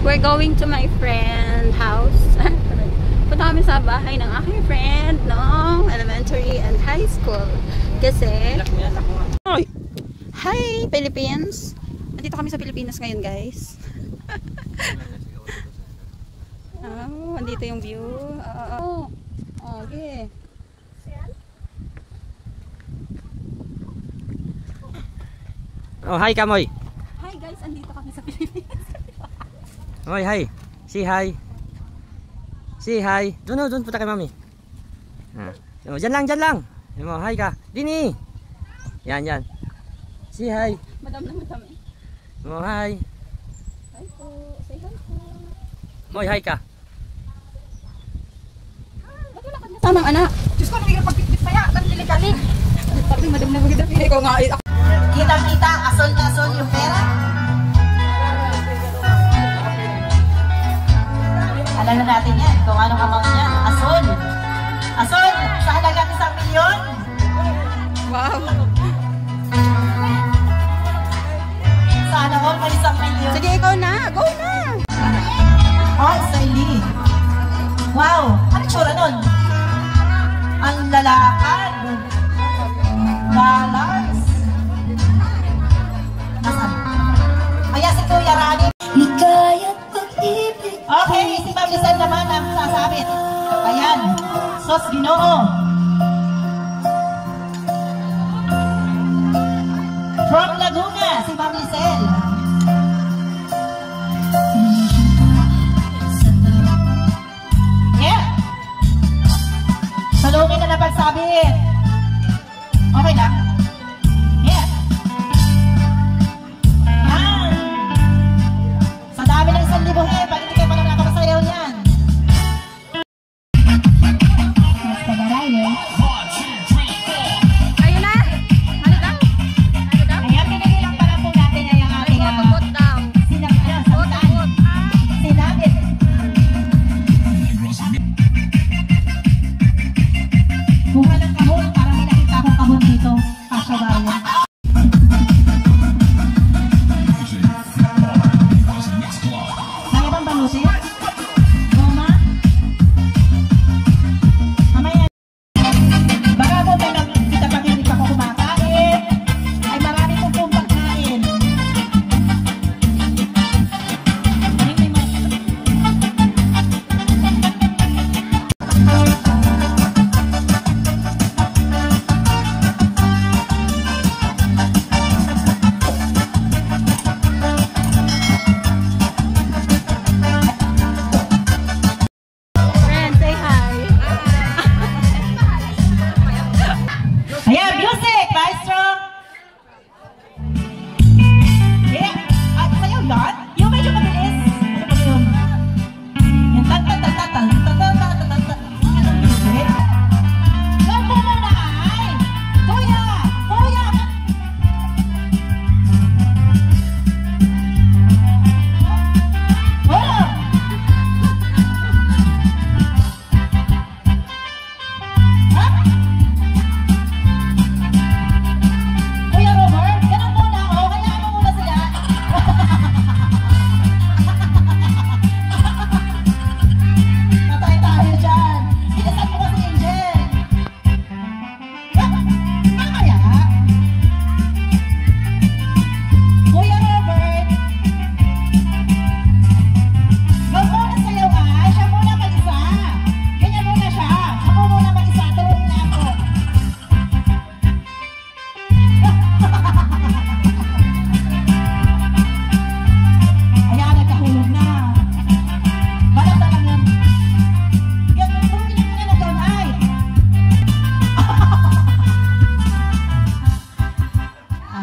We're going to my friend house. Punta kami sa bahay ng aking friend noong elementary and high school. Kasi, hi Philippines! Nandito kami sa Pilipinas ngayon, guys. Oh, nandito yung view. Okay. Oh, hi Kamoy. Hi guys, andito kami sa Pilipinas. Moy, hi. Say hi. Say hi. Doon punta kay Mami. Diyan lang. Hi ka. Dini. Yan. Say hi. Madam na madam eh. Hi. Hi po. Say hi po. Moy, hi ka. Tamang anak. Diyos ko, nagiging pagpipit pa yan. Tanili-kali. Sabi madam na maganda. Ikaw nga. Kita-kita, asol-asol yung pera. Alam na natin yan. Kung anong amount yan. Asol. Asol, sa halagang 1 milyon. Wow. Sana all may 1 milyon. Sige, ikaw na. Go na. Oh, Saili. Wow. Ano tsura nun? Ang lalakad. Dollars. Nasaan? Kaya si Kuya Rani. Okay, si Ma'am Lizelle naman ang sasabit. Ayan. Sos Ginoo. From Laguna, si Ma'am Lizelle. Yeah. Salungin na napagsabit. Okay lang. Yeah. Yan. Sa dami ng 1,000 pag hindi kayo pa lang nakapasayaw niyan. Ayun na. Ano daw? Ayan, pinigilang pa lang po natin ay ang ating Pagod daw. sinabit. Kuha ng kahon para may nakita akong kahon dito. Kasya ba yun? Kaya bang balutin? Goma? Mamaya. Baka mo may nakita pag hindi pa ko kumakain. Ay marami kong pong pagkain. Friend, say hi. Ayan, music! Maestro! Yeah! At sayaw yan? Yung medyo mabilis. Ano ba yun? Yung tan-tan-tan-tan-tan-tan-tan-tan-tan-tan. Music. Doon po muna ay! Kuya! Kuya! Oh! Ha? Kuya Robert, ganun muna ako. Kayaan mo muna sila. Patay tayo dyan. Bilisan mo kasi, Angel. Mamaya. Kuya Robert. Huwag muna sayaw ka. Siya muna mag-isa. Ganyan muna siya. Ako muna mag-isa. Tulong niya ako. Ayan, nagkahulog na. Balat na lang yan. Yan, tulungin lang muna na doon, ay.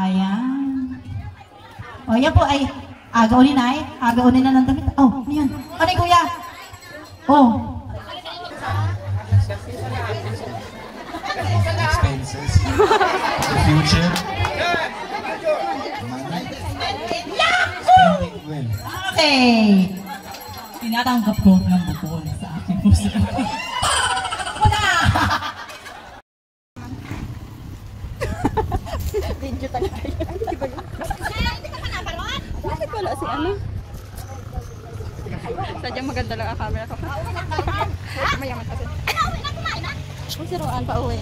Ayan. O, yan po ay agaunin ay. Agaunin na ng damit. Oh, ano yan? Ano yung kuya? Oh. Expenses. The future. Spending well. Okay. Tinatanggap ko ng bukol sa aking puso. Muna! Video talaga yun. Di ba yun? Bakit wala si ano? Sadyang maganda lang ang camera ko. Mayaman kasi. Kung si Roan pa uwi.